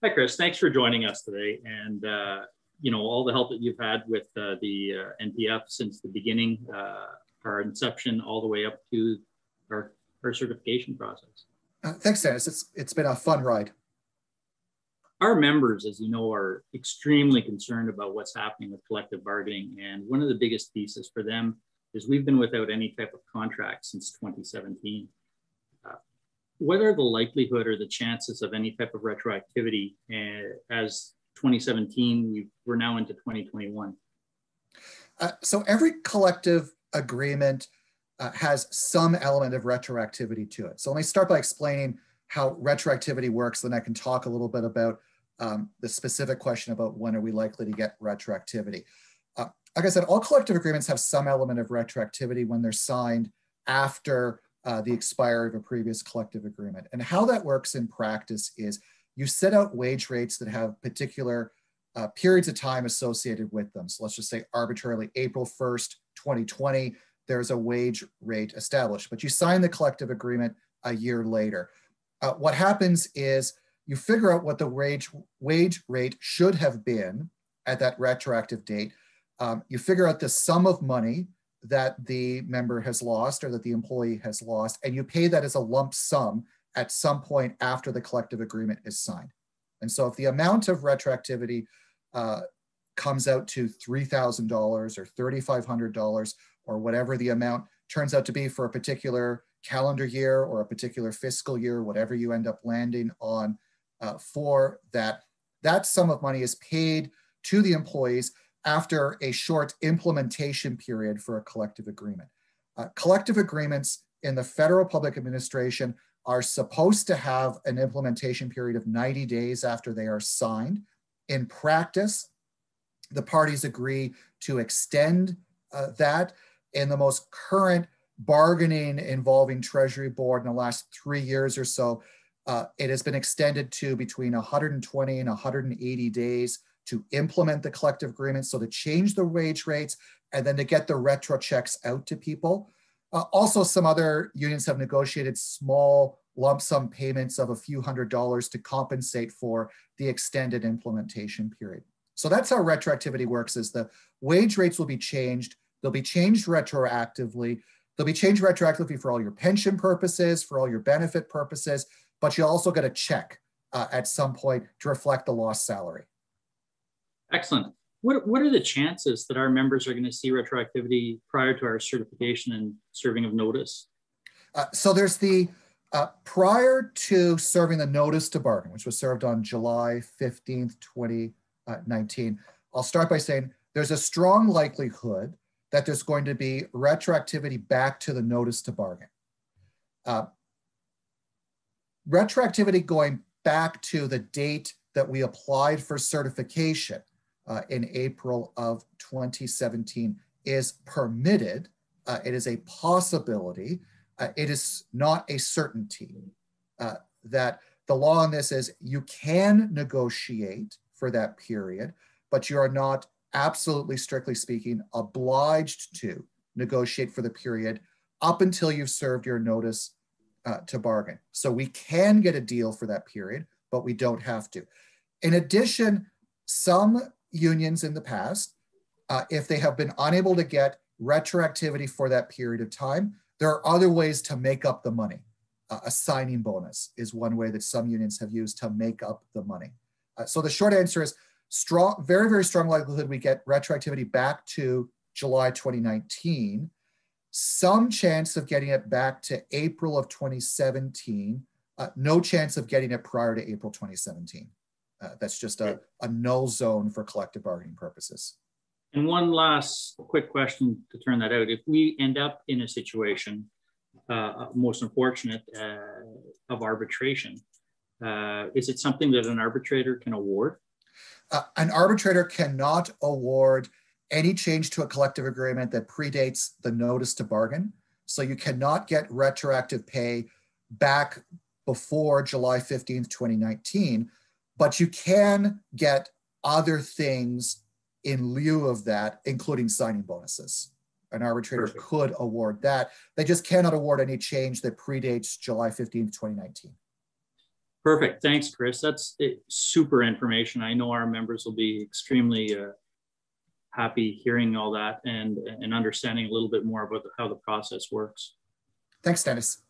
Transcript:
Hi, Chris. Thanks for joining us today. And, all the help that you've had with the NPF since the beginning, our inception, all the way up to our certification process. Thanks, Dennis. It's been a fun ride. Our members, as you know, are extremely concerned about what's happening with collective bargaining. And one of the biggest pieces for them is we've been without any type of contract since 2017. What are the likelihood or the chances of any type of retroactivity as 2017, we're now into 2021? So every collective agreement has some element of retroactivity to it. So let me start by explaining how retroactivity works, then I can talk a little bit about the specific question about when are we likely to get retroactivity. Like I said, all collective agreements have some element of retroactivity when they're signed after the expiry of a previous collective agreement. And how that works in practice is you set out wage rates that have particular periods of time associated with them. So let's just say arbitrarily April 1st, 2020, there's a wage rate established, but you sign the collective agreement a year later. What happens is you figure out what the wage rate should have been at that retroactive date. You figure out the sum of money that the member has lost or that the employee has lost, and you pay that as a lump sum at some point after the collective agreement is signed. And so if the amount of retroactivity comes out to $3,000 or $3,500 or whatever the amount turns out to be for a particular calendar year or a particular fiscal year, whatever you end up landing on for that, that sum of money is paid to the employees after a short implementation period for a collective agreement. Collective agreements in the federal public administration are supposed to have an implementation period of 90 days after they are signed. In practice, the parties agree to extend that. In the most current bargaining involving Treasury Board in the last 3 years or so, it has been extended to between 120 and 180 days to implement the collective agreement, so to change the wage rates and then to get the retro checks out to people. Also, some other unions have negotiated small lump sum payments of a few $100s to compensate for the extended implementation period. So that's how retroactivity works, is the wage rates will be changed. They'll be changed retroactively. They'll be changed retroactively for all your pension purposes, for all your benefit purposes, but you also get a check at some point to reflect the lost salary. Excellent. What are the chances that our members are going to see retroactivity prior to our certification and serving of notice? So there's the prior to serving the notice to bargain, which was served on July 15th, 2019. I'll start by saying there's a strong likelihood that there's going to be retroactivity back to the notice to bargain. Retroactivity going back to the date that we applied for certification in April of 2017 is permitted. It is a possibility. It is not a certainty. That the law on this is you can negotiate for that period, but you are not, absolutely strictly speaking, obliged to negotiate for the period up until you've served your notice to bargain. So we can get a deal for that period, but we don't have to. In addition, some unions in the past, if they have been unable to get retroactivity for that period of time, there are other ways to make up the money. A signing bonus is one way that some unions have used to make up the money. So the short answer is strong, very, very strong likelihood we get retroactivity back to July 2019. Some chance of getting it back to April of 2017. No chance of getting it prior to April 2017. That's just a null zone for collective bargaining purposes. And one last quick question to turn that out. If we end up in a situation, most unfortunate, of arbitration, is it something that an arbitrator can award? An arbitrator cannot award any change to a collective agreement that predates the notice to bargain. So you cannot get retroactive pay back before July 15th, 2019, but you can get other things in lieu of that, including signing bonuses. An arbitrator Perfect. Could award that. They just cannot award any change that predates July 15th, 2019. Perfect. Thanks, Chris. That's super information. I know our members will be extremely happy hearing all that and understanding a little bit more about how the process works. Thanks, Dennis.